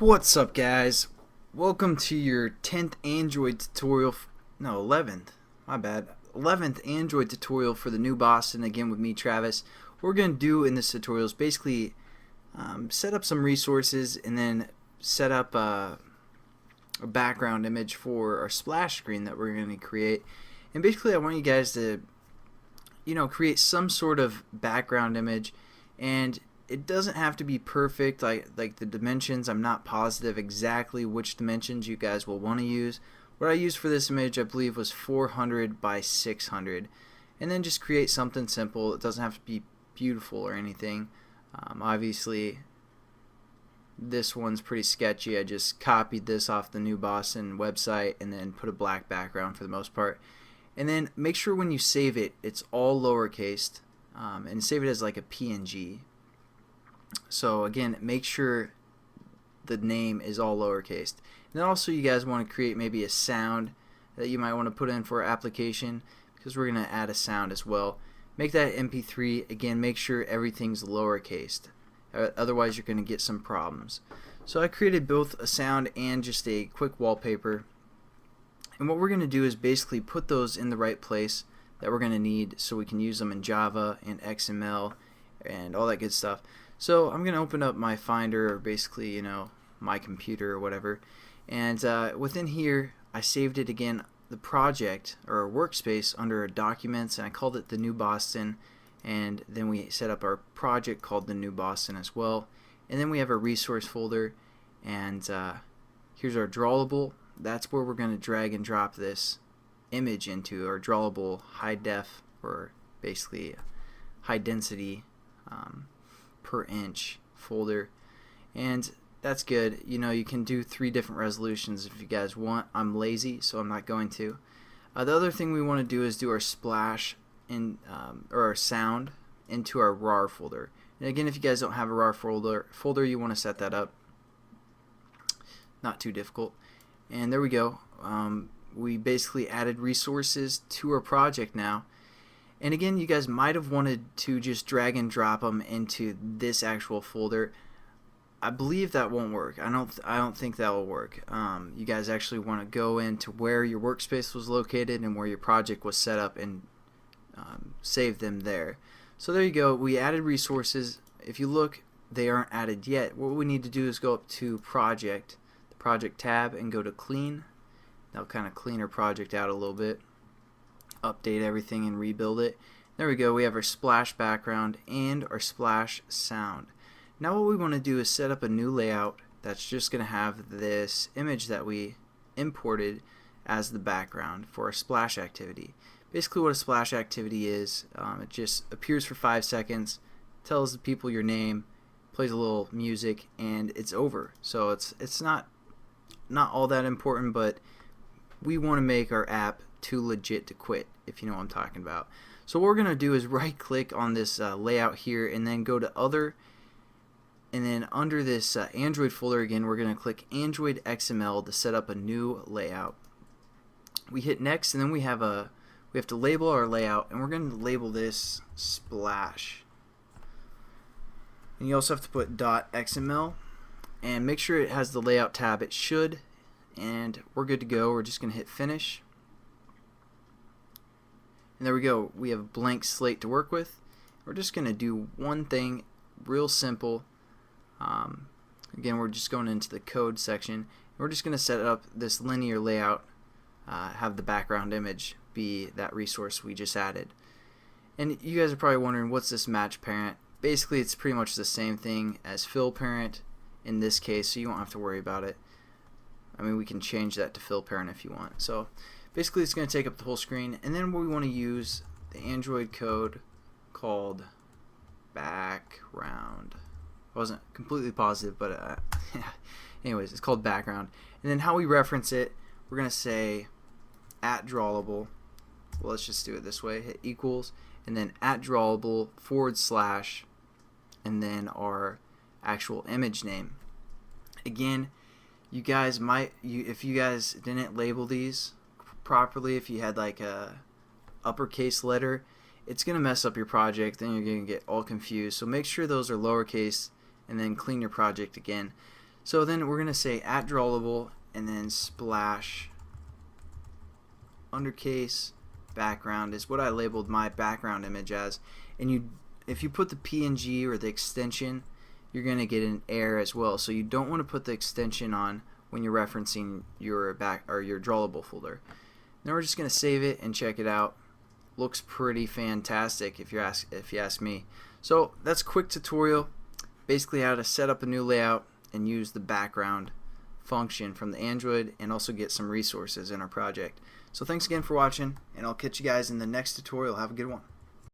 What's up, guys? Welcome to your 10th Android tutorial. No, 11th. My bad. 11th Android tutorial for the new Boston. Again with me, Travis. What we're going to do in this tutorial is basically set up some resources and then set up a background image for our splash screen that we're going to create. And basically I want you guys to create some sort of background image, and it doesn't have to be perfect, like the dimensions. I'm not positive exactly which dimensions you guys will want to use. What I used for this image, I believe, was 400 by 600, and then just create something simple. It doesn't have to be beautiful or anything. Obviously this one's pretty sketchy. I just copied this off the new Boston website and then put a black background for the most part. And then make sure when you save it, it's all lowercase, and save it as like a PNG. So again, make sure the name is all lowercase. And then also you guys want to create maybe a sound that you might want to put in for our application, because we're going to add a sound as well. Make that MP3. Again, make sure everything's lowercase. Otherwise you're going to get some problems. So I created both a sound and just a quick wallpaper. And what we're going to do is basically put those in the right place that we're going to need so we can use them in Java and XML and all that good stuff. So I'm going to open up my Finder, or basically, my computer or whatever. And within here, I saved it again, the project or workspace, under Documents, and I called it the New Boston. And then we set up our project called the New Boston as well. And then we have a resource folder, and here's our drawable. That's where we're going to drag and drop this image into, our drawable high def, or basically high density per inch folder. And that's good. You can do 3 different resolutions if you guys want. I'm lazy, so I'm not going to. The other thing we want to do is do our splash or our sound into our RAR folder. And again, if you guys don't have a RAR folder, you want to set that up. Not too difficult. And there we go. We basically added resources to our project now. And again, you guys might have wanted to just drag and drop them into this actual folder. I believe that won't work. I don't think that will work. You guys actually want to go into where your workspace was located and where your project was set up, and save them there. So there you go. We added resources. If you look, they aren't added yet. What we need to do is go up to Project, the Project tab, and go to Clean. That'll kind of clean our project out a little bit. Update everything and rebuild it. There we go. We have our splash background and our splash sound. Now what we want to do is set up a new layout that's just going to have this image that we imported as the background for our splash activity. Basically what a splash activity is, it just appears for 5 seconds, tells the people your name, plays a little music, and it's over. So it's not all that important, but we want to make our app too legit to quit, if you know what I'm talking about. So what we're going to do is right click on this layout here, and then go to Other, and then under this Android folder again, we're going to click Android XML to set up a new layout. We hit next, and then we have to label our layout, and we're going to label this splash. And you also have to put .xml, and make sure it has the layout tab. It should, and we're good to go. We're just going to hit finish. And there we go. We have a blank slate to work with. We're just going to do one thing real simple. Again, we're just going into the code section. We're just going to set up this linear layout, have the background image be that resource we just added. And you guys are probably wondering, what's this match parent? Basically, it's pretty much the same thing as fill parent in this case, so you won't have to worry about it. I mean, we can change that to fill parent if you want. So basically it's going to take up the whole screen, and then we want to use the Android code called background. I wasn't completely positive, but anyways, it's called background. And then how we reference it, we're going to say @drawable. Well, let's just do it this way. Hit equals, and then @drawable / and then our actual image name. Again, you guys if you guys didn't label these properly, if you had like a uppercase letter, it's gonna mess up your project, then you're gonna get all confused. So make sure those are lowercase, and then clean your project again. So then we're going to say @drawable and then splash undercase background is what I labeled my background image as. And if you put the PNG or the extension, you're going to get an error as well. So you don't want to put the extension on when you're referencing your your drawable folder. Now we're just going to save it and check it out. Looks pretty fantastic if you ask me. So that's a quick tutorial, basically how to set up a new layout and use the background function from the Android, and also get some resources in our project. So thanks again for watching, and I'll catch you guys in the next tutorial. Have a good one.